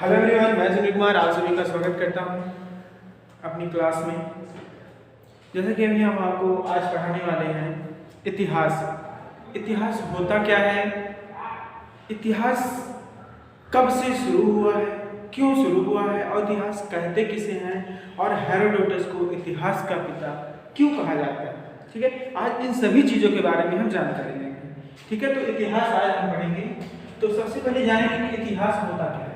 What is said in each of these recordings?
Hello everyone, मैं सुनील कुमार आप सभी का स्वागत करता हूं अपनी क्लास में। जैसे कि अभी हम आपको आज पढ़ाने वाले हैं इतिहास। इतिहास होता क्या है, इतिहास कब से शुरू हुआ है, क्यों शुरू हुआ है और इतिहास कहते किसे हैं, और हेरोडोटस को इतिहास का पिता क्यों कहा जाता है। ठीक है, आज इन सभी चीज़ों के बारे में हम जानकारी लेंगे। ठीक है, तो इतिहास आज हम पढ़ेंगे। तो सबसे पहले जानेंगे कि इतिहास होता क्या है।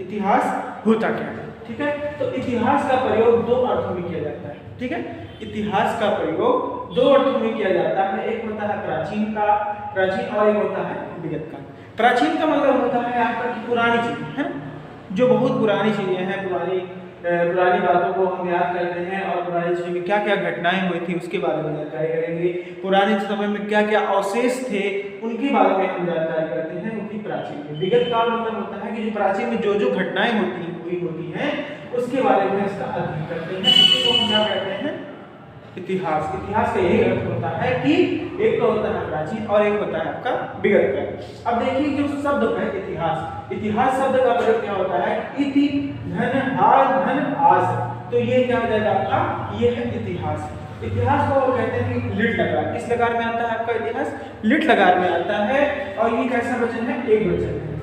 इतिहास होता क्या है, ठीक है। तो इतिहास का प्रयोग दो अर्थों में किया जाता है। ठीक है, इतिहास का प्रयोग दो अर्थों में किया जाता है। एक होता है प्राचीन और एक होता है विगत काल। प्राचीन का मतलब होता है आपका कि पुरानी चीजें है, जो बहुत पुरानी चीजें हैं, पुरानी बातों को हम याद करते हैं और पुरानी चीज़ों में क्या क्या घटनाएं हुई थी उसके बारे में जानकारी करेंगे। पुराने समय में क्या क्या अवशेष थे उनके बारे में हम जानकारी करते हैं, उनकी प्राचीन में। विगत काल मतलब होता है कि जो प्राचीन में जो जो घटनाएं होती हैं उसके बारे में इसका अध्ययन करते हैं। इसी को हम क्या कहते हैं, इतिहास। इतिहास का यही अर्थ होता है कि एक तो होता है प्राचीन और एक होता है आपका विगत काल। अब देखिए जो शब्द है इतिहास शब्द का प्रयोग क्या होता है, इति धन आस, तो ये क्या हो जाएगा आपका, ये है इतिहास। इतिहास को कहते हैं कि लिट लकार। किस लकार में आता है आपका इतिहास, लिट लकार में आता है। और ये कैसा वचन है, एक वचन है,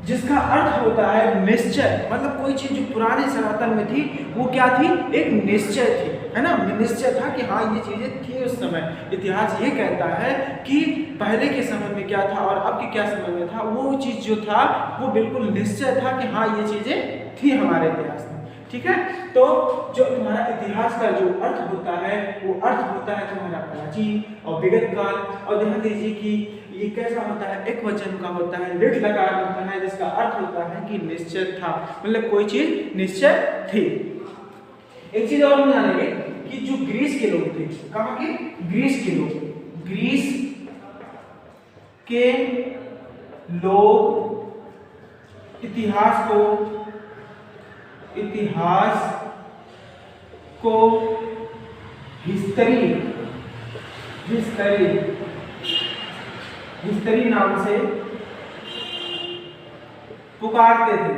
जिसका अर्थ होता है निश्चय। मतलब कोई चीज जो पुराने सनातन में थी वो क्या थी, एक निश्चय थी, है ना। निश्चय था कि हाँ ये चीजें थी उस समय। इतिहास ये कहता है कि पहले के समय में क्या था और अब के क्या समय में था, वो चीज जो था वो बिल्कुल निश्चय था कि हाँ ये चीजें थी हमारे इतिहास में। ठीक है, तो जो तुम्हारा इतिहास का जो अर्थ होता है वो अर्थ होता है तुम्हारा प्राचीन और विगत काल। और ध्यान दीजिए कि ये कैसा होता है, एक वचन का होता है, लिट लकार होता है, जिसका अर्थ होता है कि निश्चय था, मतलब कोई चीज निश्चय थी। एक चीज और हम जानेंगे कि जो ग्रीस के लोग थे, कहाँ के, ग्रीस के लोग इतिहास को हिस्ट्री नाम से पुकारते थे।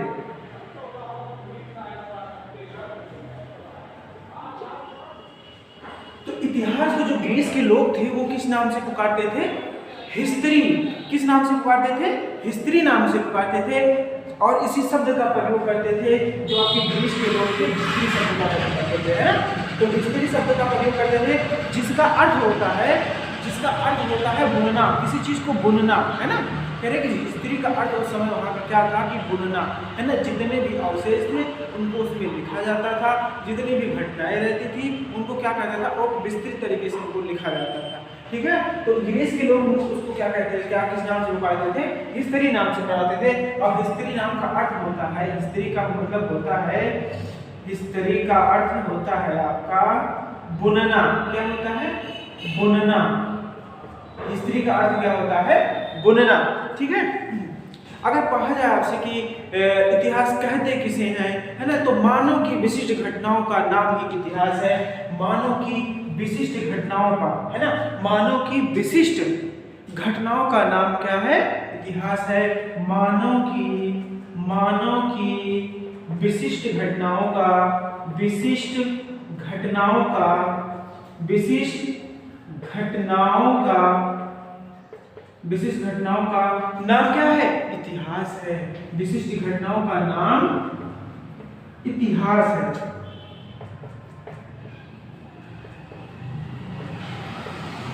तो इतिहास को जो ग्रीस के लोग थे वो किस नाम से पुकारते थे, हिस्ट्री। किस नाम से पुकारते थे, हिस्ट्री नाम से पुकारते थे। और इसी शब्द का प्रयोग करते थे जो आपके ग्रीस के लोग थे, हिस्ट्री शब्द का प्रयोग करते थे, है ना। तो हिस्ट्री शब्द का प्रयोग करते थे जिसका अर्थ होता है बुनना, किसी चीज को बुनना, है ना। कह रहे कि हिस्ट्री का अर्थ उस समय वहाँ का क्या था कि बुनना, है ना। जितने भी अवशेष थे उनको उसमें लिखा जाता था, जितनी भी घटनाएं रहती थी उनको क्या कहता था, और विस्तृत तरीके से उनको लिखा जाता था। ठीक है, तो ग्रीस के लोग उसको क्या कहते हैं, क्या किस नाम से पुकारते थे, हिस्ट्री नाम से पढ़ाते थे। और हिस्ट्री नाम का अर्थ होता है, हिस्ट्री का मतलब होता है, हिस्ट्री का अर्थ होता है आपका बुनना। क्या होता है, बुनना। हिस्ट्री का अर्थ क्या होता है, बुनना। ठीक है, अगर पढ़ा जाए आपसे कि इतिहास कहते किसे हैं, है ना, तो मानव की विशिष्ट घटनाओं का नाम ही इतिहास है। मानव की विशिष्ट घटनाओं का, है ना, मानव की विशिष्ट घटनाओं का नाम क्या है, इतिहास है। मानव की विशिष्ट घटनाओं का नाम क्या है, इतिहास है। विशिष्ट घटनाओं का नाम इतिहास है।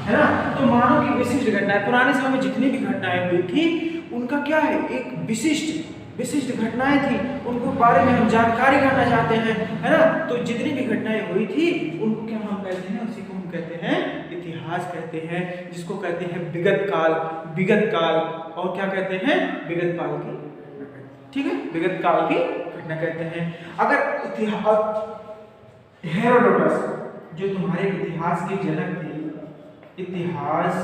है ना, तो मानव की विशिष्ट घटनाएं, पुराने समय में जितनी भी घटनाएं हुई थी उनका क्या है, एक विशिष्ट घटनाएं थी, उनको बारे में हम जानकारी करना चाहते हैं, है ना। तो जितनी भी घटनाएं हुई थी उनको क्या हम कहते हैं, उसी को हम कहते हैं इतिहास कहते हैं, जिसको कहते हैं विगत काल। और क्या कहते हैं, विगत काल की, ठीक है, विगत काल की घटना कहते हैं। अगर इतिहास, हेरोडोटस जो तुम्हारे इतिहास के जनक थे, इतिहास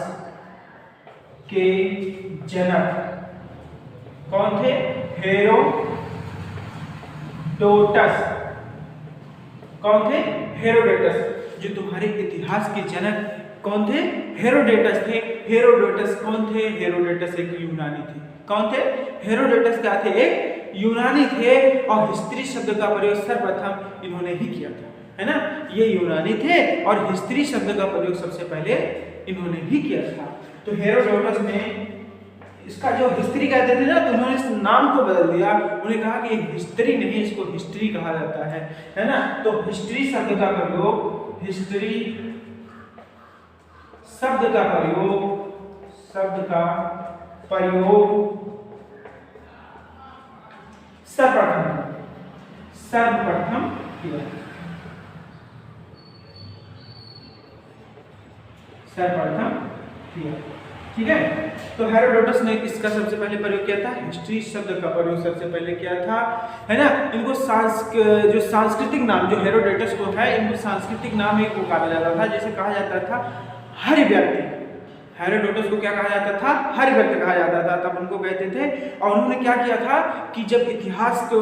के जनक कौन थे, हेरोडोटस। कौन थे, हेरोडोटस। जो तुम्हारे इतिहास के जनक कौन थे, हेरोडोटस थे। हेरोडोटस कौन थे, हेरोडोटस एक यूनानी थे। कौन थे, हेरोडोटस क्या थे, एक यूनानी थे और हिस्ट्री शब्द का प्रयोग सर्वप्रथम इन्होंने ही किया था, है ना। ये यूनानी थे और हिस्ट्री शब्द का प्रयोग सबसे पहले इन्होंने ही किया था। तो हेरोडोटस ने इसका जो हिस्ट्री कहते थे ना, तो उन्होंने इस नाम को बदल दिया। उन्होंने कहा कि हिस्ट्री नहीं, इसको हिस्ट्री कहा जाता है ना। तो हिस्ट्री शब्द का प्रयोग, हिस्ट्री शब्द का प्रयोग सर्वप्रथम किया, ठीक है। तो हेरोडोटस ने इसका सबसे पहले प्रयोग किया था, हिस्ट्री शब्द का प्रयोग सबसे पहले किया था, है ना। इनको जो सांस्कृतिक नाम जो हेरोडोटस को है, इनको सांस्कृतिक नाम एक पुकारा जाता था, जैसे कहा जाता था हर व्यक्ति। हेरोडोटस को क्या कहा जाता था? हर व्यक्ति कहा जाता था, तब उनको कहते थे। और उन्होंने क्या किया था कि जब इतिहास को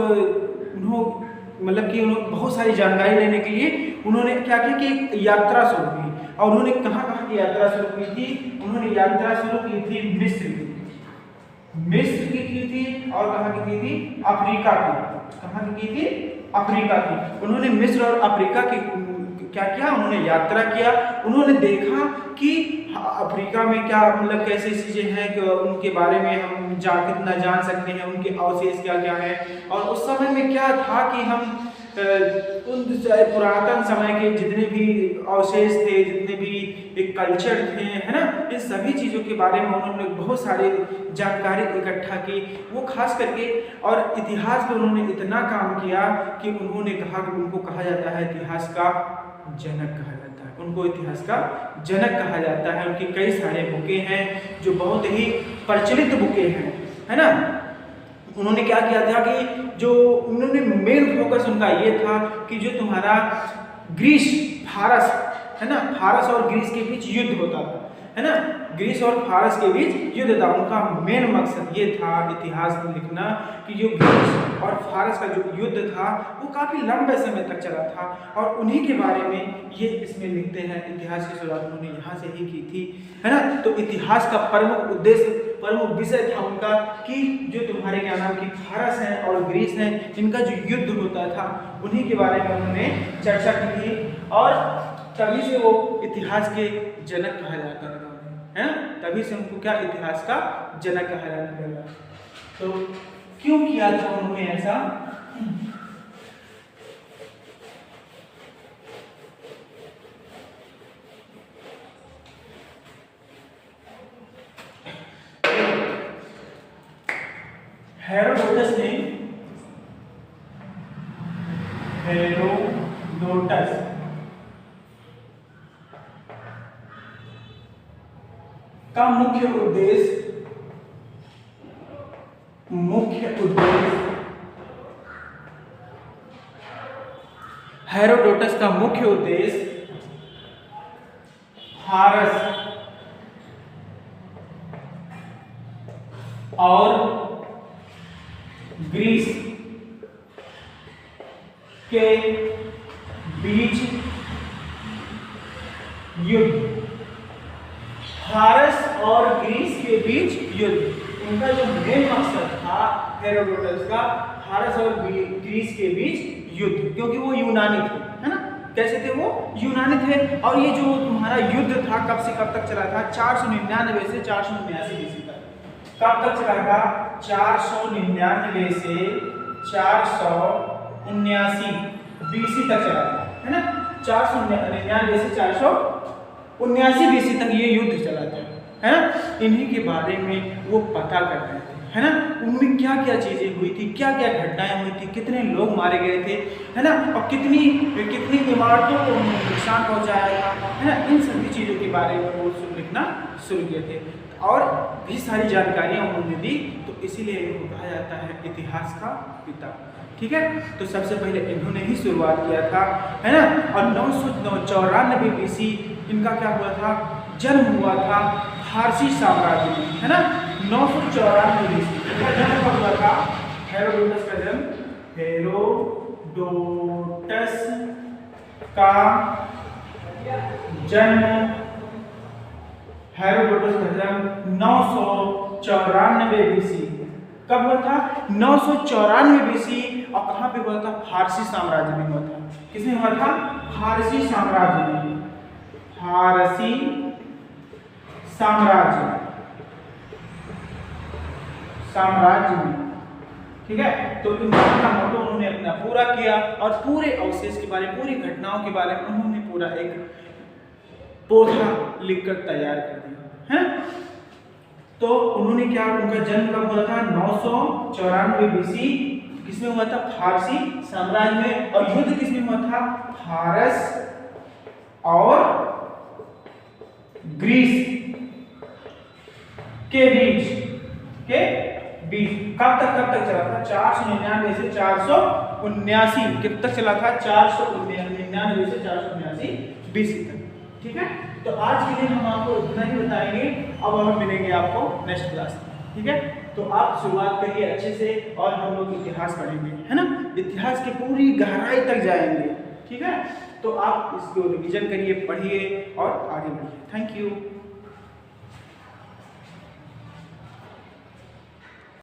मतलब कि उन्होंने बहुत सारी जानकारी लेने के लिए उन्होंने क्या किया कि एक यात्रा शुरू की। और उन्होंने कहाँ की यात्रा शुरू की थी? उन्होंने यात्रा शुरू की थी मिस्र की थी और कहाँ की थी? अफ्रीका की। कहाँ की थी? अफ्रीका की। उन्होंने मिस्र और अफ्रीका की क्या किया? उन्होंने यात्रा किया। उन्होंने देखा कि अफ्रीका में क्या मतलब कैसी चीजें हैं कि उनके बारे में हम कितना जान सकते हैं, उनके अवशेष क्या क्या है। और उस समय में क्या था कि हम उन पुरातन समय के जितने भी अवशेष थे, जितने भी एक कल्चर थे, है ना, इन सभी चीज़ों के बारे में उन्होंने बहुत सारी जानकारी इकट्ठा की। वो खास करके और इतिहास पर उन्होंने इतना काम किया कि उन्होंने कहा कि उनको कहा जाता है इतिहास का जनक कहा जाता है। उनको इतिहास का जनक कहा जाता है। उनकी कई सारे बुकें हैं जो बहुत ही प्रचलित बुकें हैं, है ना। उन्होंने क्या किया था कि जो उन्होंने मेन फोकस उनका ये था कि जो तुम्हारा ग्रीस फारस है ना, फारस और ग्रीस के बीच युद्ध होता था, है ना। ग्रीस और फारस के बीच युद्ध था। उनका मेन मकसद ये था इतिहास में लिखना कि जो ग्रीस और फारस का जो युद्ध था वो काफ़ी लंबे समय तक चला था और उन्हीं के बारे में ये इसमें लिखते हैं। इतिहास की शुरुआत उन्होंने यहाँ से ही की थी, है ना। तो इतिहास का प्रमुख उद्देश्य, प्रमुख विषय था उनका कि जो तुम्हारे क्या नाम की फारस हैं और ग्रीस हैं, इनका जो युद्ध होता था उन्हीं के बारे में उन्होंने चर्चा की थी। और तभी से वो इतिहास के जनक कहा जाता है, तभी से उनको क्या इतिहास का जनक कहा जाने लगा। तो क्यों किया था उन्होंने ऐसा? हेरोडोटस का मुख्य उद्देश्य हेरोडोटस का मुख्य उद्देश्य फारस और ग्रीस के बीच युद्ध, फारस और ग्रीस के बीच युद्ध। उनका जो मेन मकसद था हेरोडोटस का, फारस और ग्रीस के बीच युद्ध, क्योंकि वो यूनानी थे, है ना। कैसे थे वो? यूनानी थे। और ये जो तुम्हारा युद्ध था कब से कब तक चला था? 499 से 479 BC तक। कब तक चला था? 499 से 479 BC तक चला था, है ना। 499 से 479 BC तक ये युद्ध चला था, है ना। इन्हीं के बारे में वो पता कर रहे थे, है ना। उनमें क्या क्या चीजें हुई थी, क्या क्या घटनाएं हुई थी, कितने लोग मारे गए थे, है ना, और कितनी इमारतों को नुकसान पहुंचाया था, है ना। इन सभी चीजों के बारे में वो लिखना शुरू किए थे और भी सारी जानकारियां उन्होंने दी। तो इसीलिए इनको कहा जाता है इतिहास का पिता, ठीक है। तो सबसे पहले इन्होंने ही शुरुआत किया था, है ना। और 994 BC इनका क्या हुआ था? जन्म हुआ था फारसी साम्राज्य में, है ना। 994 BC इनका जन्म कब हुआ था? हेरोडोटस का जन्म, हेरोडोटस का जन्म 994 BC कब हुआ था? 994 BC। और कहाँ पे हुआ था? फारसी साम्राज्य में हुआ था। किसमें हुआ था? फारसी साम्राज्य में। फारसी साम्राज्य में, ठीक है। तो इनका मोटो उन्होंने अपना पूरा किया और पूरे अवशेष के बारे में, पूरी घटनाओं के बारे में उन्होंने पूरा एक पोथा लिखकर तैयार कर दिया है। तो उन्होंने क्या, उनका जन्म कब हुआ था? 994 BC। किसमें हुआ था? फारसी साम्राज्य में। और युद्ध किसमें हुआ था? फारस और ग्रीस के बीच कब तक चला था? 499 से 479। किब तक चला था? 499 से 479 BC तक, ठीक है। तो आज के लिए हम आपको इतना ही बताएंगे। अब हम मिलेंगे आपको नेक्स्ट क्लास में, ठीक है। तो आप शुरुआत करिए अच्छे से और हम लोग इतिहास पढ़ेंगे, है ना। इतिहास की पूरी गहराई तक जाएंगे, ठीक है। तो आप इसको रिवीजन करिए, पढ़िए और आगे बढ़िए। Thank you.